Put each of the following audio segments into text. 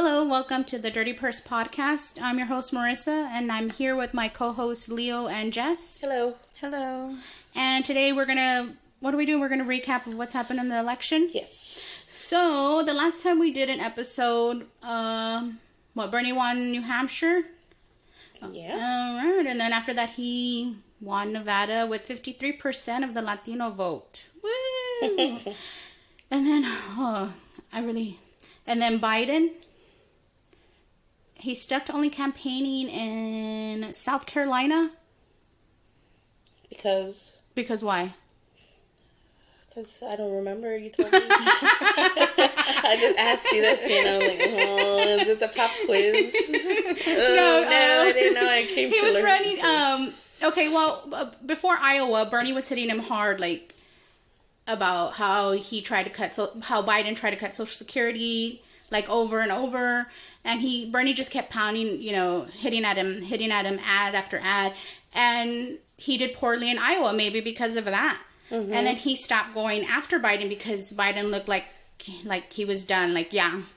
Hello, welcome to the Dirty Purse Podcast. I'm your host, Marissa, and I'm here with my co-hosts, Leo and Jess. Hello. Hello. And today what are we doing? We're going to recap of what's happened in the election. Yes. So, the last time we did an episode, Bernie won New Hampshire? Yeah. All right, and then after that, he won Nevada with 53% of the Latino vote. Woo! And then, and then Biden, he's stuck to only campaigning in South Carolina. Because why? Because I don't remember. You told me. I just asked you that, and I was like, oh, is this a pop quiz? No, I didn't know. I came to learn. He was running, before Iowa, Bernie was hitting him hard, about how Biden tried to cut Social Security, over and over, and Bernie just kept pounding, hitting at him ad after ad, and he did poorly in Iowa, maybe because of that. Mm-hmm. And then he stopped going after Biden because Biden looked like he was done.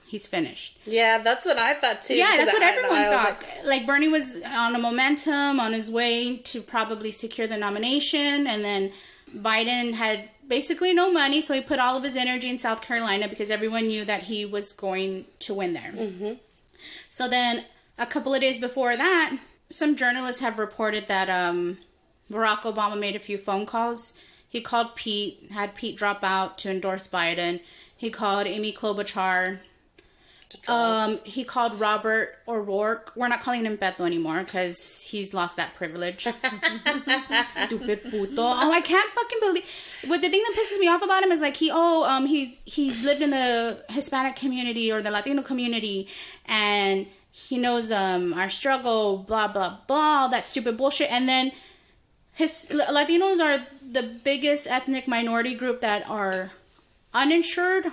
He's finished. Yeah, that's what I thought too. Yeah, that's what everyone thought. Bernie was on a momentum, on his way to probably secure the nomination, and then Biden had basically no money, so he put all of his energy in South Carolina because everyone knew that he was going to win there. Mm-hmm. So then, a couple of days before that, some journalists have reported that Barack Obama made a few phone calls. He called Pete, had Pete drop out to endorse Biden. He called Amy Klobuchar. He called Robert O'Rourke. We're not calling him Beto anymore because he's lost that privilege. Stupid puto. Oh, I can't fucking believe. But the thing that pisses me off about him is he's lived in the Hispanic community or the Latino community, and he knows our struggle. Blah blah blah. That stupid bullshit. And then Latinos are the biggest ethnic minority group that are uninsured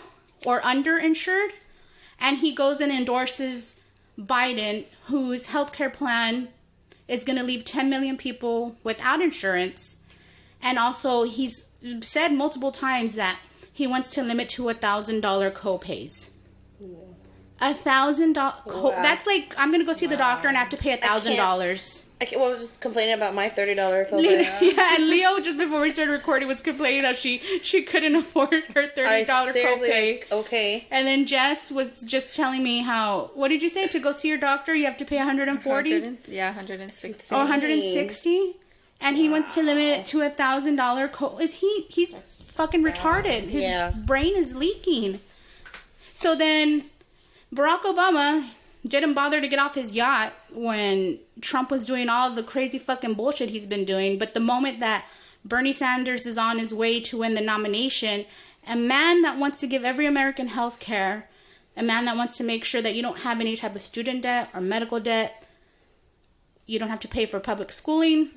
or underinsured. And he goes and endorses Biden, whose healthcare plan is going to leave 10 million people without insurance. And also, he's said multiple times that he wants to limit to $1,000 copays. $1,000 wow. That's I'm going to go see the doctor and I have to pay $1,000. I was just complaining about my $30 copay. Yeah, and Leo, just before we started recording, was complaining that she couldn't afford her $30 copay. Okay. And then Jess was just telling me what did you say? To go see your doctor, you have to pay $140? $160. Or $160? And he wants to limit it to $1,000 he's fucking retarded. His brain is leaking. So then Barack Obama didn't bother to get off his yacht when Trump was doing all the crazy fucking bullshit he's been doing. But the moment that Bernie Sanders is on his way to win the nomination, a man that wants to give every American health care, a man that wants to make sure that you don't have any type of student debt or medical debt, you don't have to pay for public schooling,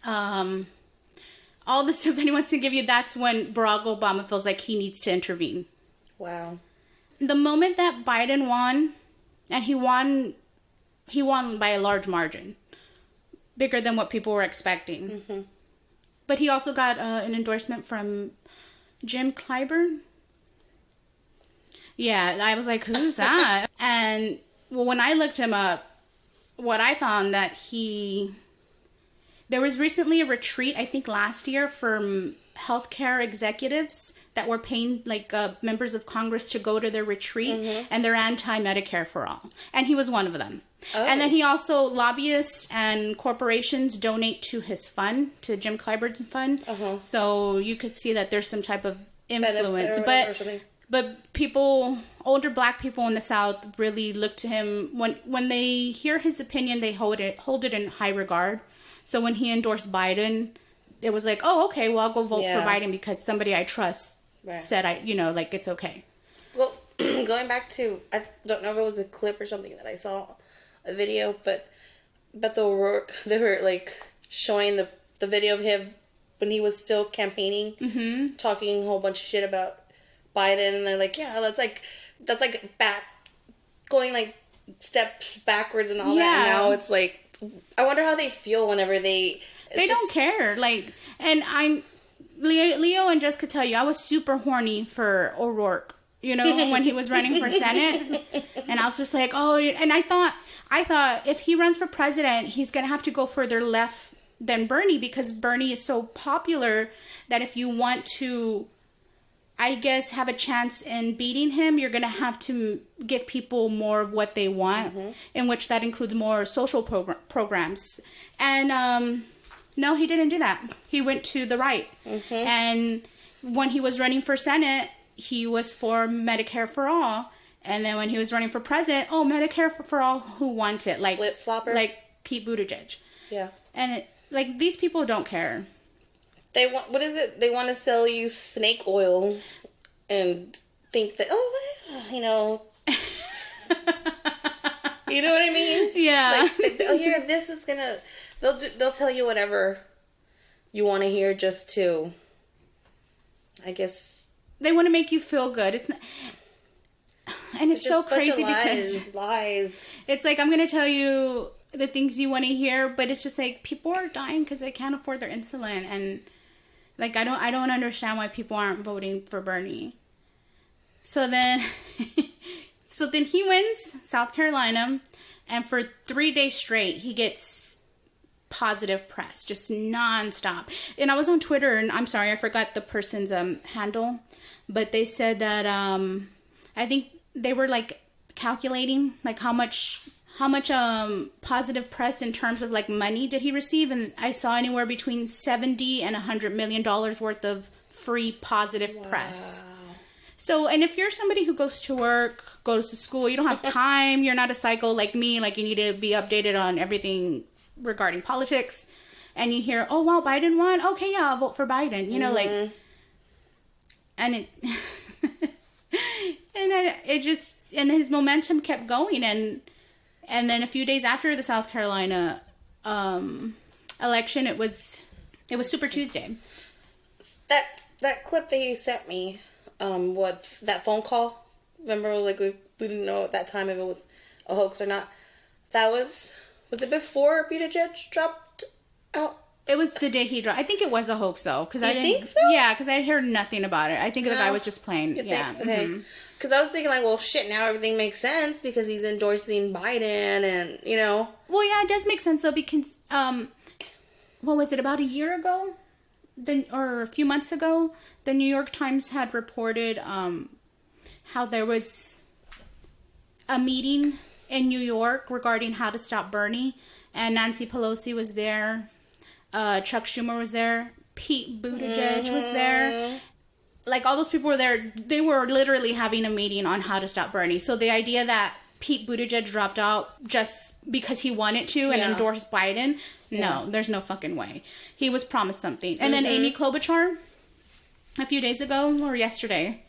all the stuff that he wants to give you, that's when Barack Obama feels like he needs to intervene. Wow. The moment that Biden won, and he won by a large margin, bigger than what people were expecting. Mm-hmm. But he also got an endorsement from Jim Clyburn. Yeah, I was like, who's that? And when I looked him up, what I found that there was recently a retreat, I think last year, from healthcare executives that were paying members of Congress to go to their retreat, and they're anti-Medicare for all. And he was one of them. Oh. And then he also, lobbyists and corporations donate to his fund, to Jim Clyburn's fund. Uh-huh. So you could see that there's some type of influence. But people, older black people in the South really look to him. When they hear his opinion, they hold it in high regard. So when he endorsed Biden, it was like, oh, okay, well, I'll go vote for Biden because somebody I trust said, it's okay. Well, going back to, I don't know if it was a clip or something that I saw, a video, but Beto O'Rourke, they were, showing the video of him when he was still campaigning, talking a whole bunch of shit about Biden, and they're like, yeah, that's back, going, steps backwards and all that, and now it's I wonder how they feel whenever they don't care. And Leo and Jess could tell you, I was super horny for O'Rourke, when he was running for Senate. And I was just like, oh, and I thought if he runs for president, he's going to have to go further left than Bernie, because Bernie is so popular that if you want to, I guess, have a chance in beating him, you're going to have to give people more of what they want, in which that includes more social programs. And no, he didn't do that. He went to the right. And when he was running for Senate, he was for Medicare for all. And then when he was running for president, Medicare for all who want it. Like flip-flopper? Like Pete Buttigieg. Yeah. And these people don't care. They want, what is it? They want to sell you snake oil and think that, you know what I mean? Yeah. Here, this is gonna, they'll tell you whatever you want to hear just to, I guess. They want to make you feel good. It's not, and it's so crazy because lies. It's like, I'm going to tell you the things you want to hear, but it's just like people are dying because they can't afford their insulin. And like, I don't understand why people aren't voting for Bernie. So then he wins South Carolina, and for 3 days straight, he gets positive press, just nonstop. And I was on Twitter, and I'm sorry, I forgot the person's handle, but they said that I think they were like calculating like how much positive press in terms of like money did he receive, and I saw anywhere between $70 and $100 million worth of free positive press. So, and if you're somebody who goes to work, goes to school, you don't have time, you're not a psycho like me, like you need to be updated on everything regarding politics, and you hear, oh wow, Biden won, okay, yeah, I'll vote for Biden, like, and it and his momentum kept going, and then a few days after the South Carolina election, it was Super Tuesday. That clip that you sent me, with that phone call, remember, like, we didn't know at that time if it was a hoax or not. That was it before Buttigieg dropped out? It was the day he dropped. I think it was a hoax, though. You think so? Yeah, because I heard nothing about it. I think the guy was just playing. Yeah. Okay. Because I was thinking, like, well, shit, now everything makes sense because he's endorsing Biden and, Well, yeah, it does make sense, though, because, what was it, about a year ago? Or a few months ago, the New York Times had reported how there was a meeting in New York regarding how to stop Bernie, and Nancy Pelosi was there, Chuck Schumer was there, Pete Buttigieg was there. Like, all those people were there. They were literally having a meeting on how to stop Bernie. So the idea that Pete Buttigieg dropped out just because he wanted to and endorsed Biden, no, there's no fucking way. He was promised something. And then Amy Klobuchar, a few days ago or yesterday,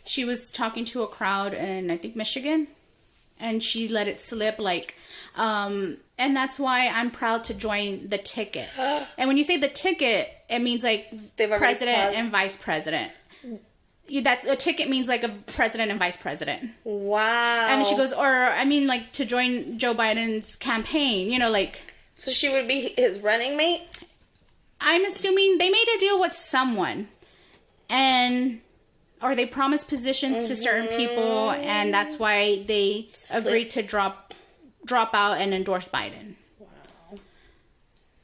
she was talking to a crowd in, I think, Michigan, and she let it slip, like, and that's why I'm proud to join the ticket. And when you say the ticket, it means like president and vice president. That's a ticket means like a president and vice president. Wow. And then she goes, or I mean, like, to join Joe Biden's campaign, like. So she would be his running mate? I'm assuming they made a deal with someone, or they promised positions to certain people, and that's why they agreed to drop out and endorse Biden. Wow.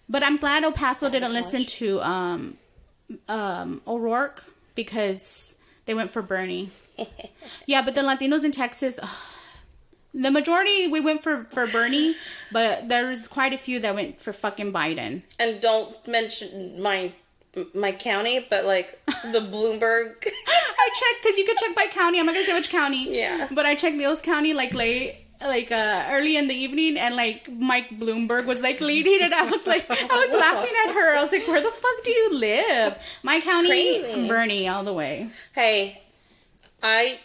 But I'm glad El Paso didn't listen to O'Rourke, because they went for Bernie. Yeah, but the Latinos in Texas, the majority, we went for Bernie, but there's quite a few that went for fucking Biden. And don't mention my county, but like the Bloomberg. I checked, because you could check by county. I'm not gonna say which county. Yeah. But I checked Leo's County early in the evening, and like Mike Bloomberg was like leading it. I was laughing at her. I was like, where the fuck do you live? My county, Bernie all the way. Hey, I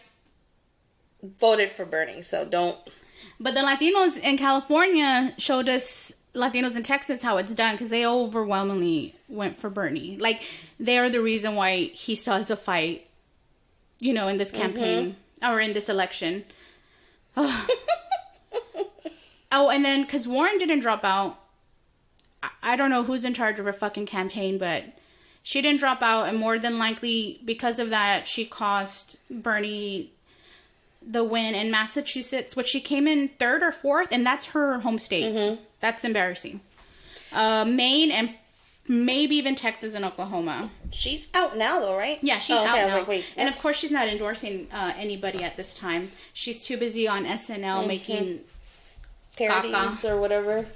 voted for Bernie, so don't. But the Latinos in California showed us, Latinos in Texas, how it's done, because they overwhelmingly went for Bernie. Like, they're the reason why he still has a fight, in this campaign, or in this election. Oh, and then, because Warren didn't drop out, I don't know who's in charge of her fucking campaign, but she didn't drop out, and more than likely, because of that, she cost Bernie the win in Massachusetts, which she came in 3rd or 4th, and that's her home state. Mm-hmm. That's embarrassing. Maine and maybe even Texas and Oklahoma. She's out now, though, right? Yeah, she's out now. I was like, wait, what? And of course, she's not endorsing anybody at this time. She's too busy on SNL making parodies or whatever.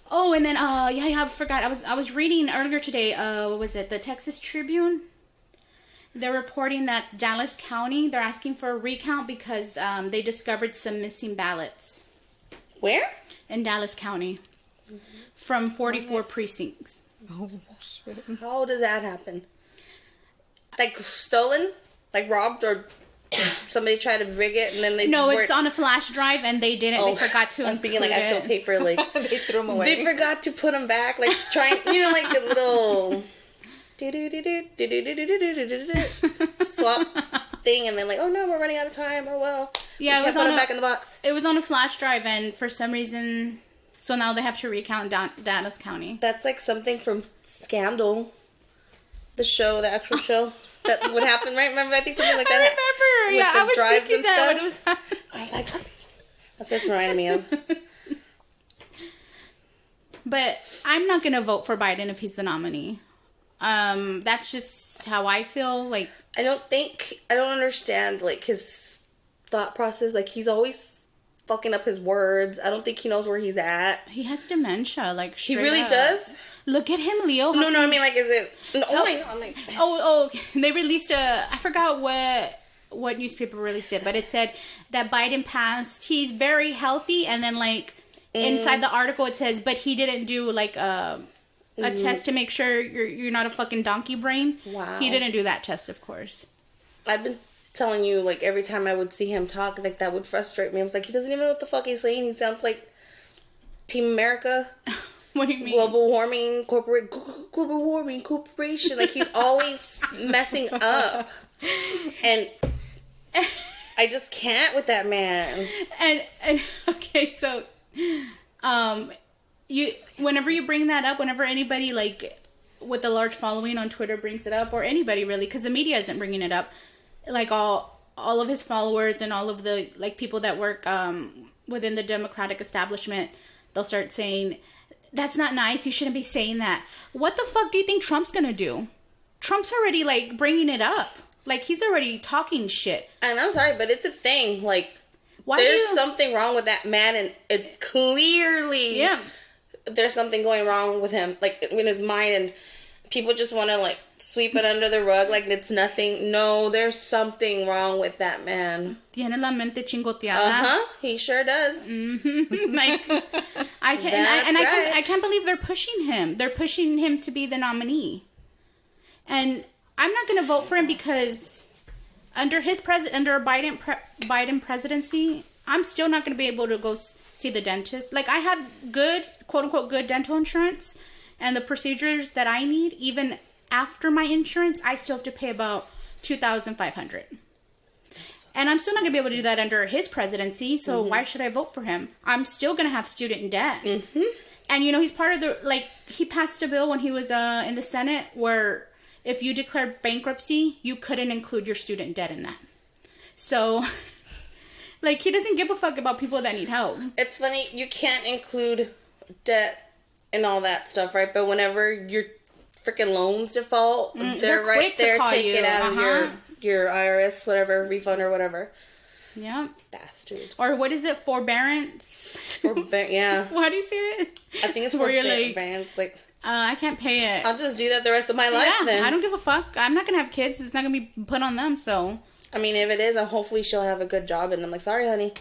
Oh, and then I forgot. I was reading earlier today. What was it? The Texas Tribune. They're reporting that Dallas County, they're asking for a recount because they discovered some missing ballots. Where? In Dallas County. From 44 precincts. Oh, shit. How does that happen? Like stolen? Like robbed, or somebody tried to rig it and then they... No, it's on a flash drive and they didn't. They forgot to I was thinking like actual paper, like... They threw them away. They forgot to put them back, like trying, like a little... swap thing, and then like, oh no, we're running out of time. Oh well. Yeah, it was on back in the box. It was on a flash drive, and for some reason, so now they have to recount Dallas County. That's like something from Scandal, the show, the actual show that would happen, right? Remember, I think something like that. I remember. Yeah, I was thinking that when it was happening. I was like, that's what it's reminding me of. But I'm not gonna vote for Biden if he's the nominee. That's just how I feel. Like, I don't understand like his thought process. Like, he's always fucking up his words. I don't think he knows where he's at. He has dementia. Like, he really does. Look at him, Leo. No, I mean, like, is it? No, I know. I'm like, they released I forgot what newspaper released it, but it said that Biden passed. He's very healthy, and then like inside the article it says, but he didn't do like a test to make sure you're not a fucking donkey brain. Wow. He didn't do that test, of course. I've been telling you, like, every time I would see him talk, like, that would frustrate me. I was like, he doesn't even know what the fuck he's saying. He sounds like Team America. What do you mean? Global Warming Corporation. Like, he's always messing up. And I just can't with that man. And okay, so whenever you bring that up, whenever anybody like with a large following on Twitter brings it up, or anybody really, because the media isn't bringing it up, like all of his followers and all of the like people that work within the Democratic establishment, they'll start saying, that's not nice, you shouldn't be saying that. What the fuck do you think Trump's gonna do? Trump's already like bringing it up. Like, he's already talking shit. And I'm sorry, but it's a thing. Like, there's something wrong with that man, and it clearly there's something going wrong with him, like, in his mind, and people just want to, like, sweep it under the rug like it's nothing. No, there's something wrong with that man. Tiene la mente chingoteada. Uh-huh, he sure does. Mm-hmm. Like, I can't believe they're pushing him. They're pushing him to be the nominee. And I'm not going to vote for him because under Biden presidency, I'm still not going to be able to go see the dentist. Like, I have good, quote unquote, good dental insurance, and the procedures that I need, even after my insurance, I still have to pay about $2,500. And I'm still not going to be able to do that under his presidency, so why should I vote for him? I'm still going to have student debt. Mm-hmm. And, he's part of the, like, he passed a bill when he was in the Senate where if you declared bankruptcy, you couldn't include your student debt in that. So, like, he doesn't give a fuck about people that need help. It's funny, you can't include debt and all that stuff, right? But whenever your freaking loans default, they're right there, take it out of your IRS, whatever, refund or whatever. Yeah. Bastard. Or what is it? Forbearance? Yeah. Why do you say it? I think it's forbearance. Like, I can't pay it. I'll just do that the rest of my life then. I don't give a fuck. I'm not going to have kids. It's not going to be put on them, so. I mean, if it is, hopefully she'll have a good job. And I'm like, sorry, honey.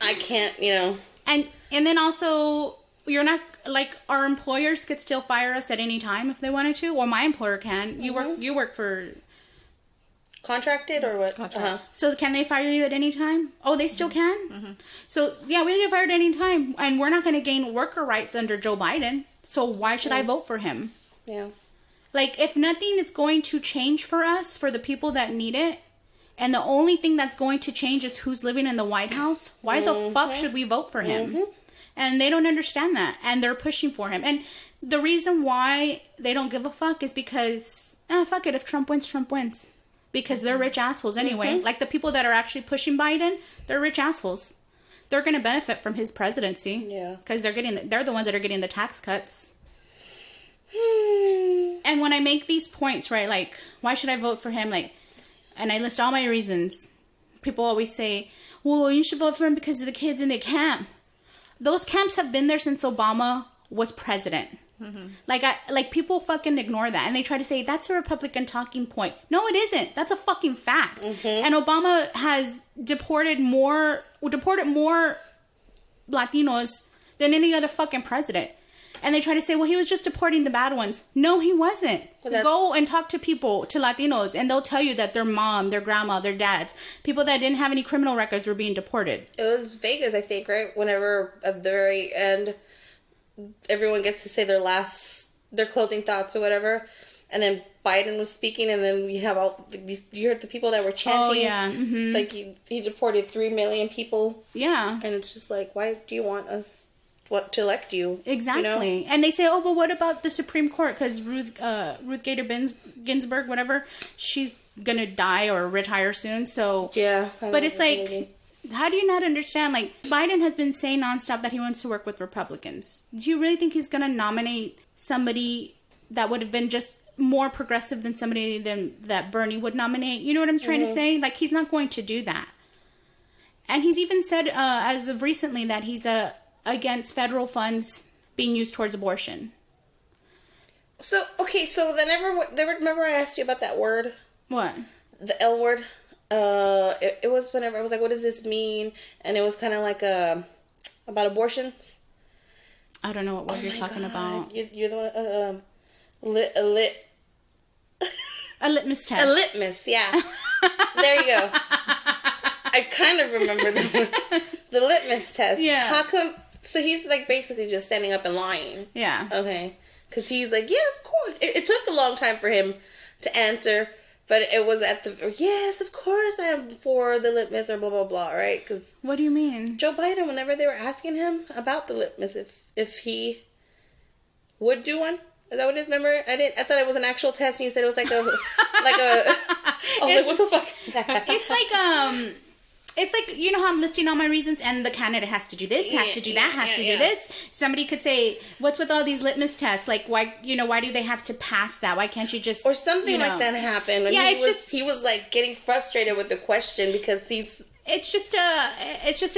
I can't, And then also, you're not, like, our employers could still fire us at any time if they wanted to. Or my employer can. You work for... Contracted or what? Contract. So can they fire you at any time? Oh, they still can? Mm-hmm. So, yeah, we get fired at any time. And we're not going to gain worker rights under Joe Biden. So why should I vote for him? Yeah. Like, if nothing is going to change for us, for the people that need it, and the only thing that's going to change is who's living in the White House, why the fuck should we vote for him? Mm-hmm. And they don't understand that. And they're pushing for him. And the reason why they don't give a fuck is because, fuck it, if Trump wins, Trump wins. because they're rich assholes anyway. Like the people that are actually pushing Biden, they're rich assholes. They're going to benefit from his presidency. Yeah. Because they're the ones that are getting the tax cuts. And when I make these points, right, like, why should I vote for him? Like, and I list all my reasons. People always say, well, you should vote for him because of the kids in the camp. Those camps have been there since Obama was president. Like people fucking ignore that, and they try to say that's a Republican talking point. No, it isn't. That's a fucking fact. And Obama has deported more Latinos than any other fucking president. And they try to say, well, he was just deporting the bad ones. No, he wasn't. Go and talk to people, to Latinos, and they'll tell you that their mom, their grandma, their dads, people that didn't have any criminal records were being deported. It was Vegas, I think, right? Whenever at the very end, everyone gets to say their closing thoughts or whatever, and then Biden was speaking, and then we have all these, you heard the people that were chanting. Oh, yeah. Like, he deported 3 million people. Yeah. And it's just like, why do you want us to elect you? Exactly. You know? And they say, oh, but what about the Supreme Court? Because Ruth Gator Ginsburg, whatever, she's going to die or retire soon. So, yeah. But it's like, how do you not understand? Like, Biden has been saying nonstop that he wants to work with Republicans. Do you really think he's going to nominate somebody that would have been just more progressive than somebody that Bernie would nominate? You know what I'm trying to say? Like, he's not going to do that. And he's even said, as of recently, that he's against federal funds being used towards abortion. So, okay, so remember I asked you about that word? What? The L word? It was whenever I was like, what does this mean? And it was kind of like about abortion. I don't know what word you're talking about. You're the one, a litmus test. A litmus, yeah. There you go. I kind of remember the litmus test. Yeah. How come? So he's like basically just standing up and lying. Yeah. Okay. Because he's like, yeah, of course. It took a long time for him to answer, but it was yes, of course I'm for the litmus or blah, blah, blah, right? Because what do you mean? Joe Biden, whenever they were asking him about the litmus, if he would do one. Is that what it is? Remember? I thought it was an actual test and you said it was like a, I was like, what the fuck is that? It's like, you know how I'm listing all my reasons and the candidate has to do this, has to do that, has to do this. Somebody could say, what's with all these litmus tests? Like, why do they have to pass that? Why can't you just... Or something like that happened. And yeah, he was like getting frustrated with the question because It's just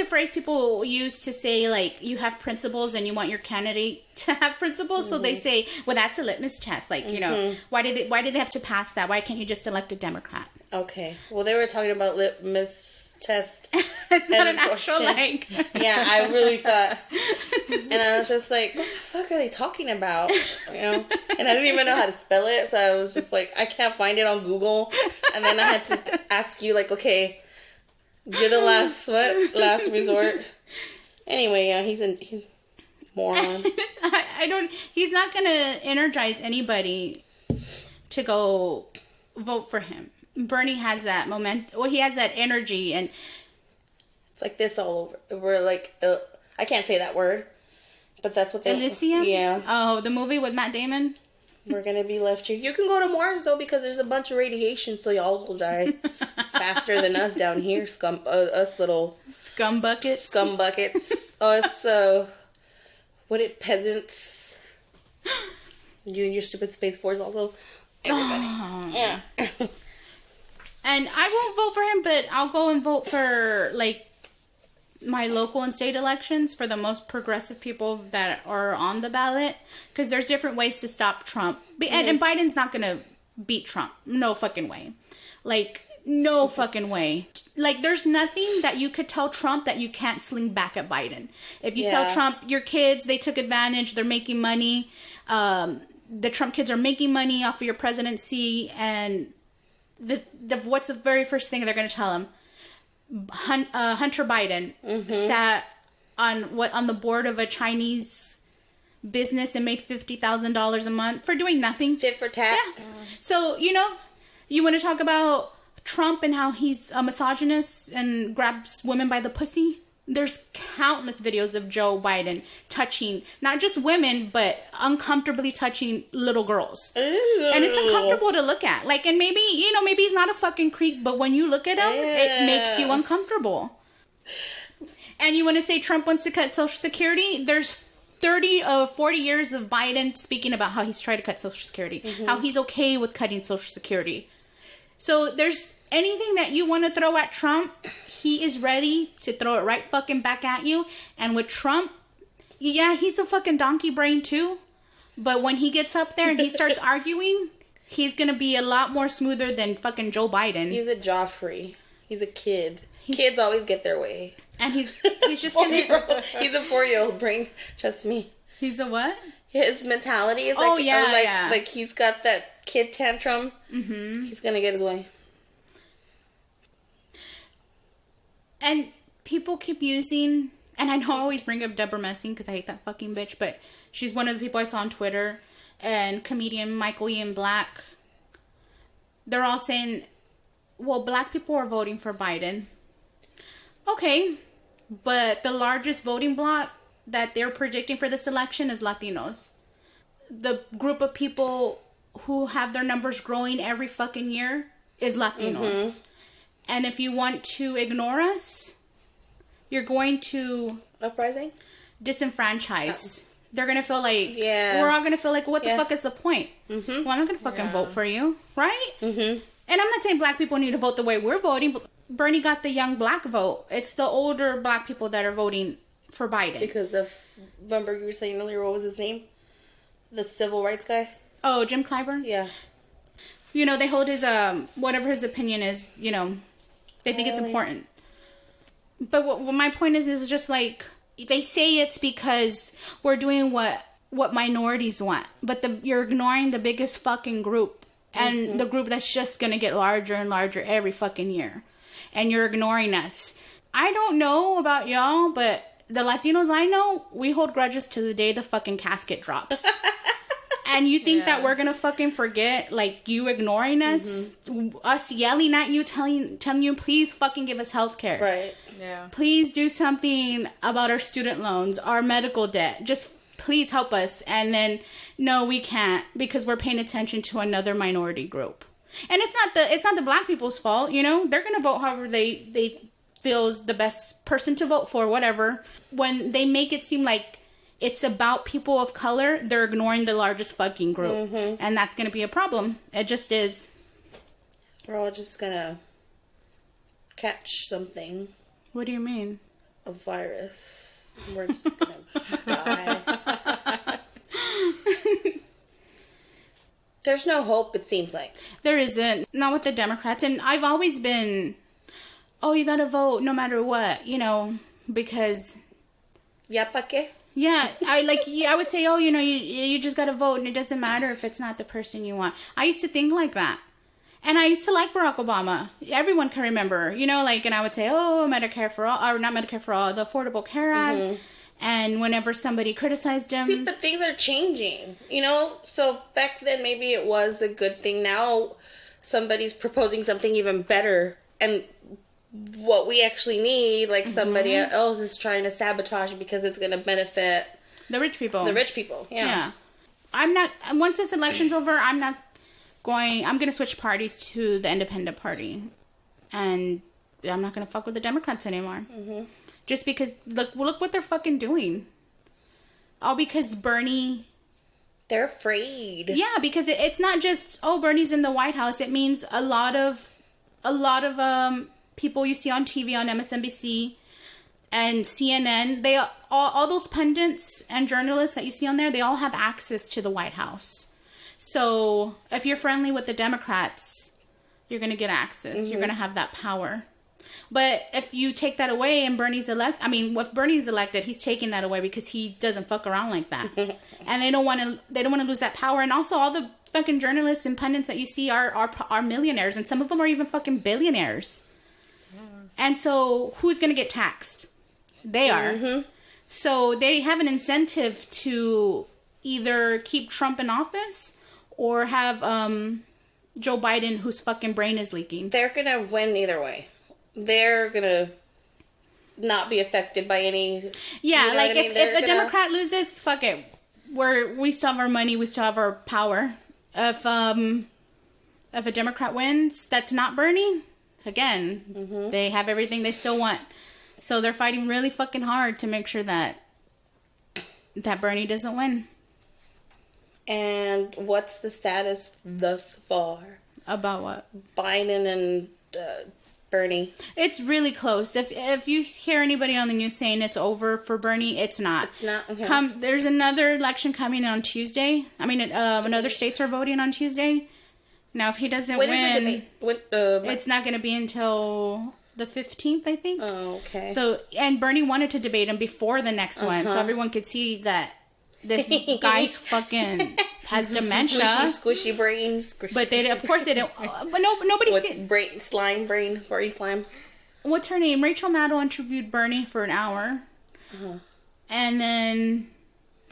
a phrase people use to say, like, you have principles and you want your candidate to have principles. So they say, well, that's a litmus test. Like, you know, why did they have to pass that? Why can't you just elect a Democrat? Okay. Well, they were talking about litmus test. It's not an actual, like... Yeah, I really thought. And I was just like, what the fuck are they talking about? You know? And I didn't even know how to spell it. So I was just like, I can't find it on Google. And then I had to ask you, like, okay... You're the last resort. Anyway, yeah, he's a moron. He's not gonna energize anybody to go vote for him. Bernie has that he has that energy, and it's like this all over. We're like, I can't say that word, but that's what they... Elysium? Yeah. Oh, the movie with Matt Damon? We're gonna be left here. You can go to Mars though because there's a bunch of radiation, so y'all will die faster than us down here. Us little scum buckets. Us peasants. You and your stupid Space Force also. Everybody. Yeah. And I won't vote for him, but I'll go and vote for like my local and state elections for the most progressive people that are on the ballot, because there's different ways to stop Trump, and Biden's not gonna beat Trump. No fucking way. Like, no fucking way. Like, there's nothing that you could tell Trump that you can't sling back at Biden. If you tell Trump, your kids, they took advantage, they're making money, the Trump kids are making money off of your presidency, and what's the very first thing they're gonna tell him? Hunter Biden sat on the board of a Chinese business and made $50,000 a month for doing nothing. Tit for tat. Yeah. So, you know, you want to talk about Trump and how he's a misogynist and grabs women by the pussy? There's countless videos of Joe Biden touching not just women, but uncomfortably touching little girls. Ew. And it's uncomfortable to look at. Like, and maybe, maybe he's not a fucking creep, but when you look at him, it makes you uncomfortable. And you want to say Trump wants to cut Social Security? There's 40 years of Biden speaking about how he's trying to cut Social Security. Mm-hmm. How he's okay with cutting Social Security. So there's anything that you want to throw at Trump, he is ready to throw it right fucking back at you. And with Trump, yeah, he's a fucking donkey brain too. But when he gets up there and he starts arguing, he's going to be a lot more smoother than fucking Joe Biden. He's a Joffrey. He's a kid. Kids always get their way. And he's just gonna... He's a 4-year-old brain. Trust me. He's a what? His mentality is like... Like he's got that kid tantrum. Mm-hmm. He's gonna get his way. And people keep using... And I know I always bring up Deborah Messing because I hate that fucking bitch. But she's one of the people I saw on Twitter. And comedian Michael Ian Black. They're all saying... Well, black people are voting for Biden. Okay. But the largest voting bloc that they're predicting for this election is Latinos. The group of people who have their numbers growing every fucking year is Latinos. Mm-hmm. And if you want to ignore us, you're going to... Uprising? Disenfranchise. They're going to feel like... Yeah. We're all going to feel like, what the fuck is the point? Mm-hmm. Well, I'm not going to fucking vote for you. Right? Mm-hmm. And I'm not saying black people need to vote the way we're voting, but Bernie got the young black vote. It's the older black people that are voting for Biden. Because of... Remember you were saying earlier, what was his name? The civil rights guy? Oh, Jim Clyburn? Yeah. They hold his, whatever his opinion is, they think it's important. But what my point is just like, they say it's because we're doing what minorities want. But you're ignoring the biggest fucking group. And the group that's just going to get larger and larger every fucking year. And you're ignoring us. I don't know about y'all, but the Latinos I know, we hold grudges to the day the fucking casket drops. And you think that we're going to fucking forget, like, you ignoring us? Mm-hmm. Us yelling at you, telling you, please fucking give us health care. Right. Yeah. Please do something about our student loans, our medical debt. Just please help us. And then, no, we can't because we're paying attention to another minority group. And it's not the black people's fault, They're going to vote however they feel is the best person to vote for, whatever. When they make it seem like it's about people of color, they're ignoring the largest fucking group. Mm-hmm. And that's going to be a problem. It just is. We're all just going to catch something. What do you mean? A virus. We're just going to die. There's no hope, it seems like. There isn't. Not with the Democrats. And I've always been, you gotta vote no matter what, because... Ya pa qué? Yeah, I would say, you just gotta vote and it doesn't matter if it's not the person you want. I used to think like that. And I used to like Barack Obama. Everyone can remember, and I would say, Medicare for all, or not Medicare for all, the Affordable Care Act. Mm-hmm. And whenever somebody criticized him... See, but things are changing, So back then, maybe it was a good thing. Now, somebody's proposing something even better. And what we actually need, like somebody else is trying to sabotage because it's going to benefit... The rich people. The rich people, yeah. I'm not... Once this election's over, I'm going to switch parties to the independent party. And I'm not going to fuck with the Democrats anymore. Mm-hmm. Just because, look what they're fucking doing. All because Bernie... They're afraid. Yeah, because it's not just, Bernie's in the White House. It means a lot of people you see on TV, on MSNBC and CNN, all those pundits and journalists that you see on there, they all have access to the White House. So if you're friendly with the Democrats, you're going to get access. Mm-hmm. You're going to have that power. But if you take that away and if Bernie's elected, he's taking that away because he doesn't fuck around like that. And they don't want to lose that power. And also all the fucking journalists and pundits that you see are millionaires, and some of them are even fucking billionaires. Yeah. And so who's going to get taxed? They are. Mm-hmm. So they have an incentive to either keep Trump in office or have Joe Biden, whose fucking brain is leaking. They're going to win either way. They're gonna not be affected by any. Yeah, you know like what I mean? if a Democrat loses, fuck it. We still have our money, we still have our power. If a Democrat wins, that's not Bernie. Again, they have everything they still want. So they're fighting really fucking hard to make sure that Bernie doesn't win. And what's the status thus far? About what? Biden and Bernie. It's really close. If you hear anybody on the news saying it's over for Bernie, it's not. It's not. Okay. There's another election coming on Tuesday. I mean, another states are voting on Tuesday. Now, if he doesn't win, is the debate? It's not going to be until the 15th, I think. Oh, okay. So, and Bernie wanted to debate him before the next one, so everyone could see that this guy's fucking has dementia. Squishy brains. But of course they don't. But nobody What's slime brain? Furry slime. What's her name? Rachel Maddow interviewed Bernie for an hour, and then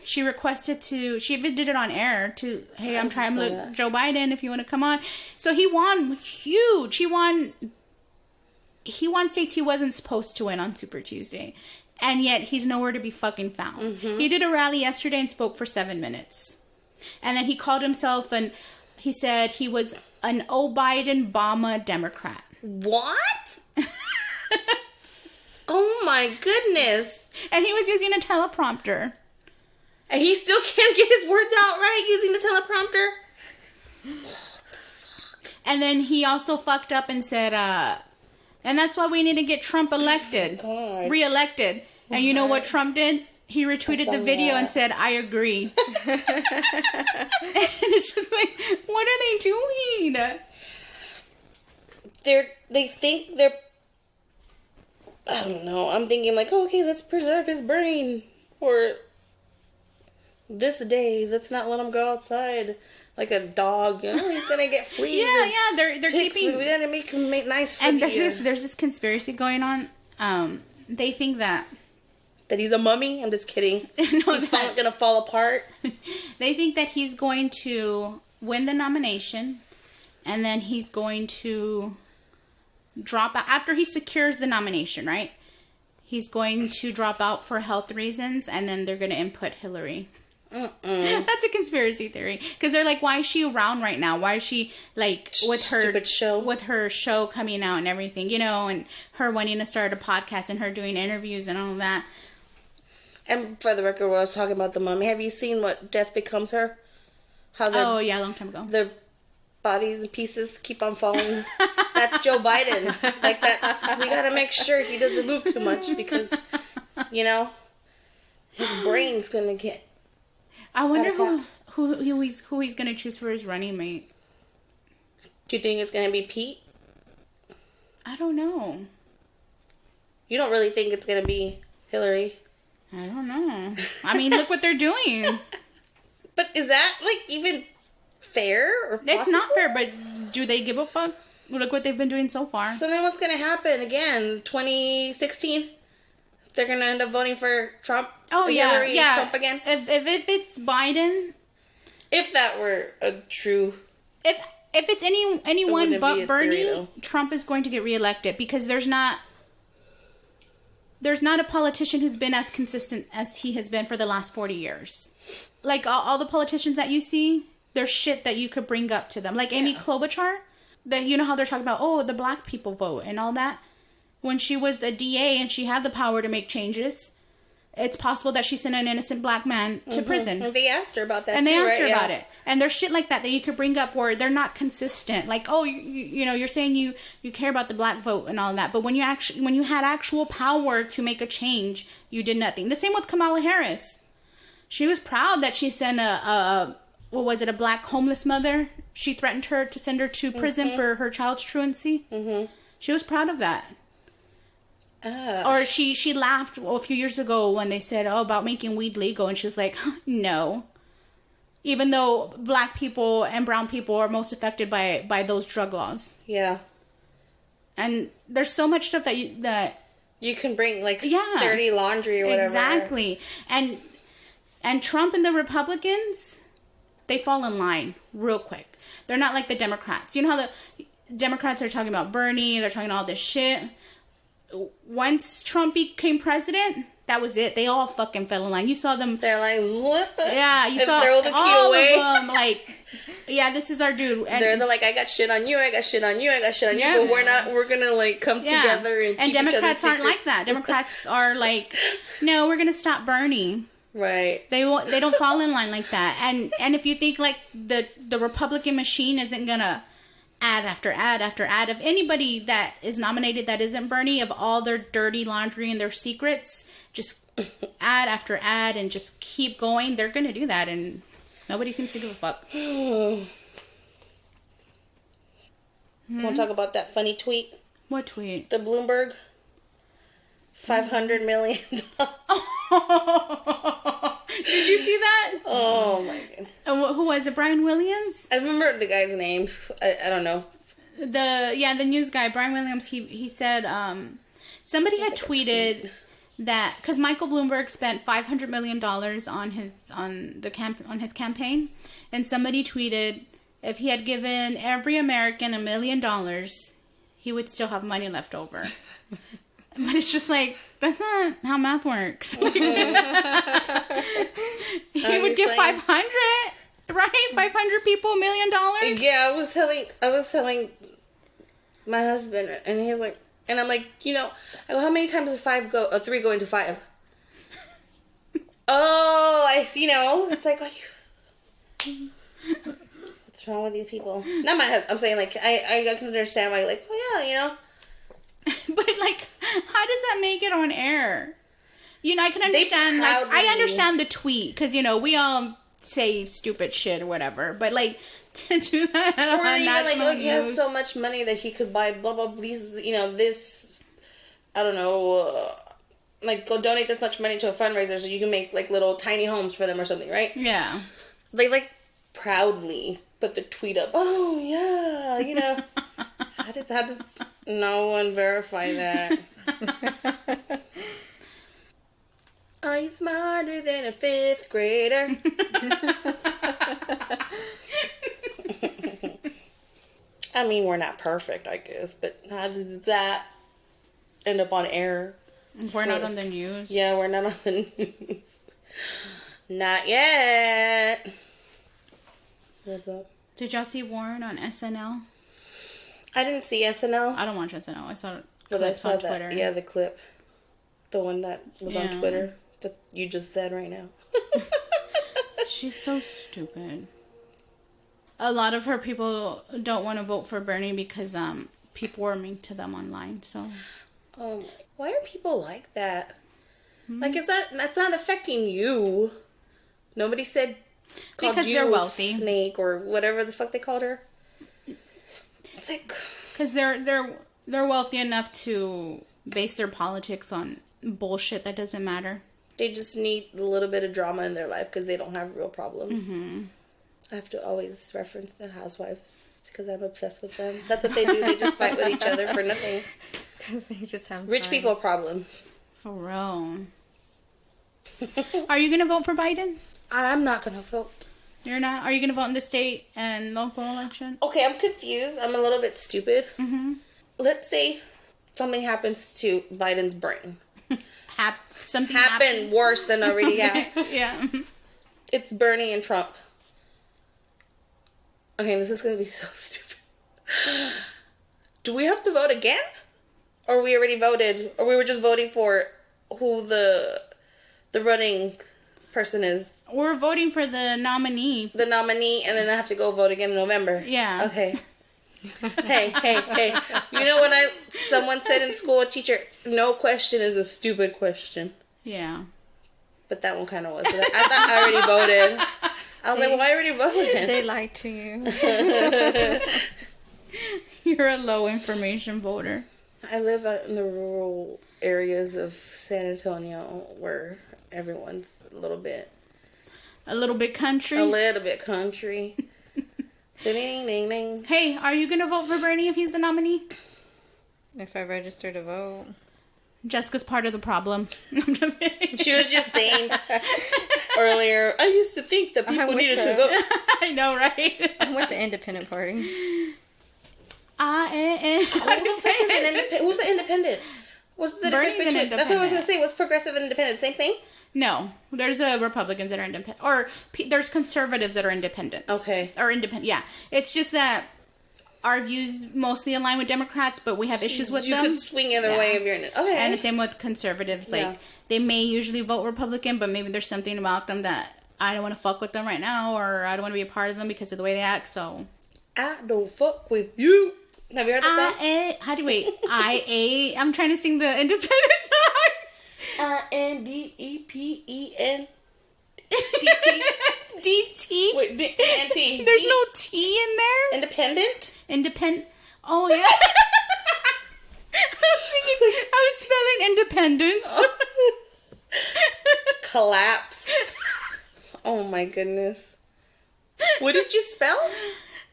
she requested she even did it on air to, hey, I'm trying to look Joe Biden if you want to come on. So he won huge. He won states he wasn't supposed to win on Super Tuesday. And yet he's nowhere to be fucking found. He did a rally yesterday and spoke for 7 minutes. And then he called himself he said he was an Biden-Bama Democrat. What? Oh my goodness. And he was using a teleprompter. And he still can't get his words out right using the teleprompter? What the fuck? And then he also fucked up and said, and that's why we need to get Trump elected. Re-elected. And you know what Trump did? He retweeted the video and said, I agree. And it's just like, what are they doing? They think they're... I don't know. I'm thinking like, oh, okay, let's preserve his brain for this day. Let's not let him go outside like a dog. You know, he's gonna get fleas. Yeah. They're keeping. We gotta make him nice. For and there's this conspiracy going on. They think that he's a mummy. I'm just kidding. No, he's gonna fall apart. They think that he's going to win the nomination, and then he's going to drop out after he secures the nomination, right? He's going to drop out for health reasons, and then they're going to input Hillary. That's a conspiracy theory, because they're like, why is she around right now? Why is she like with her show coming out and everything, you know, and her wanting to start a podcast and her doing interviews and all of that. And for the record, when I was talking about the mummy, have you seen what death becomes her? A long time ago. Their bodies and pieces keep on falling. That's Joe Biden. Like, we gotta make sure he doesn't move too much, because, you know, his brain's gonna get... I wonder who he's gonna choose for his running mate. Do you think it's gonna be Pete? I don't know. You don't really think it's gonna be Hillary? I don't know. I mean, look what they're doing. But is that, like, even fair or possible? It's not fair, but do they give a fuck? Look what they've been doing so far. So then what's gonna happen again? 2016? They're gonna end up voting for Trump? Oh, Hillary, yeah. Trump again? If it's Biden... If that were a true... If it's anyone but Bernie, theory, Trump is going to get reelected, because there's not a politician who's been as consistent as he has been for the last 40 years. Like, all the politicians that you see, there's shit that you could bring up to them. Like Amy Klobuchar, you know how they're talking about, the black people vote and all that? When she was a DA and she had the power to make changes, it's possible that she sent an innocent black man to prison. And they asked her about that, and they asked her about it. And there's shit like that you could bring up where they're not consistent. Like, you know, you're saying you care about the black vote and all that, but when you had actual power to make a change, you did nothing. The same with Kamala Harris. She was proud that she sent a black homeless mother. She threatened her to send her to prison for her child's truancy. She was proud of that. Or she laughed a few years ago when they said, about making weed legal. And she was like, no. Even though black people and brown people are most affected by those drug laws. Yeah. And there's so much stuff that you can bring, like, dirty laundry or whatever. Exactly. And Trump and the Republicans, they fall in line real quick. They're not like the Democrats. You know how the Democrats are talking about Bernie, they're talking all this shit. once Trump became president, that was it. They all fucking fell in line. You saw them. They're like, what? Yeah, you saw throw the key all away. of them. Like, yeah, this is our dude. And they're like, I got shit on you. I got shit on you. I got shit on you. But we're not. We're gonna like come together and keep Democrats each other's aren't like that. Democrats are like, no, we're gonna stop Bernie. Right. They don't fall in line like that. And if you think like the Republican machine isn't gonna ad after ad after ad of anybody that is nominated that isn't Bernie, of all their dirty laundry and their secrets, just ad after ad and just keep going, they're gonna do that, and nobody seems to give a fuck. Want to talk about that funny tweet? What tweet? The Bloomberg $500 million. Did you see that? Oh my god. Who was it? Brian Williams? I remember the guy's name. I don't know. The news guy, Brian Williams. He said somebody had tweeted that because Michael Bloomberg spent $500 million on his campaign, and somebody tweeted if he had given every American $1 million, he would still have money left over. But it's just like, that's not how math works. He would give 500, right? 500 people $1 million. Yeah, I was telling my husband, and he's like, and I'm like, how many times does 3 go into 5? Oh, I see. It's like, what's wrong with these people? Not my husband. I'm saying like, I can understand why, like, oh yeah, But like, how does that make it on air? I can understand. Like, I understand the tweet because we all say stupid shit or whatever. But like, to do that or on even national like, news, he has so much money that he could buy blah blah. These, this. I don't know. Like, go donate this much money to a fundraiser so you can make like little tiny homes for them or something, right? Yeah. They like proudly put the tweet up. Oh yeah, how does no one verify that? Are you smarter than a 5th grader? I mean, we're not perfect, I guess, but how does that end up on air? We're not on the news. Yeah, we're not on the news. Not yet. What's up? Did y'all see Warren on SNL? I didn't see SNL. I don't watch SNL. I saw Clips on that. Twitter. Yeah, the clip. The one that was on Twitter that you just said right now. She's so stupid. A lot of her people don't want to vote for Bernie because people were mean to them online. So, why are people like that? Like, that's not affecting you. Nobody said because they're wealthy, snake or whatever the fuck they called her. It's like because they're wealthy enough to base their politics on bullshit that doesn't matter. They just need a little bit of drama in their life because they don't have real problems. Mm-hmm. I have to always reference the housewives because I'm obsessed with them. That's what they do. They just fight with each other for nothing. Because they just have rich people problems. For real. Are you going to vote for Biden? I'm not going to vote. You're not? Are you going to vote in the state and local election? Okay, I'm confused. I'm a little bit stupid. Mm-hmm. Let's say something happens to Biden's brain. Something happened worse than already happened. Yeah. It's Bernie and Trump. Okay, this is going to be so stupid. Do we have to vote again? Or we already voted? Or we were just voting for who the running person is? We're voting for the nominee. The nominee, and then I have to go vote again in November. Yeah. Okay. Hey. You know when someone said in school, a teacher, no question is a stupid question. Yeah. But that one kind of was. I thought I already voted. I was like, well, I already voted. They lied to you. You're a low information voter. I live out in the rural areas of San Antonio where everyone's a little bit country. A little bit country. Ding, ding, ding. Hey, are you going to vote for Bernie if he's the nominee? If I register to vote. Jessica's part of the problem. I'm just kidding. She was just saying earlier, I used to think that people needed to vote. I know, right? I'm with the independent party. Who's the independent? What's the Bernie's difference between? an That's what I was gonna independent. say. What's progressive and independent? Same thing. No, there's Republicans that are independent, or there's conservatives that are independents. Okay. Or independent. Yeah, it's just that our views mostly align with Democrats, but we have issues with you them. You could swing either way if you're in it. Okay. And the same with conservatives. Like they may usually vote Republican, but maybe there's something about them that I don't want to fuck with them right now, or I don't want to be a part of them because of the way they act. So I don't fuck with you. Have you heard that song? How do you wait? I'm trying to sing the independent song. INDEPEN. DT. Wait, DNT. There's no T in there. Independent. Independent. Oh yeah. I was spelling independence. Collapse. Oh my goodness. What did you spell?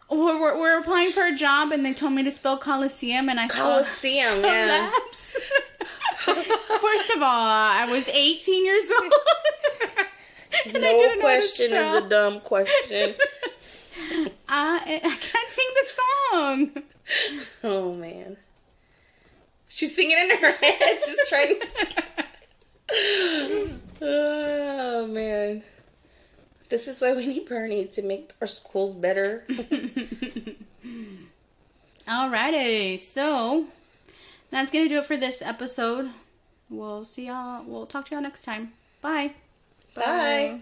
We're applying for a job, and they told me to spell Coliseum, and I spelled Coliseum. Yeah. collapse. First of all, I was 18 years old. No question is a dumb question. I can't sing the song. Oh man. She's singing in her head. She's trying to sing. Oh man. This is why we need Bernie to make our schools better. Alrighty, so that's gonna do it for this episode. We'll see y'all. We'll talk to y'all next time. Bye. Bye.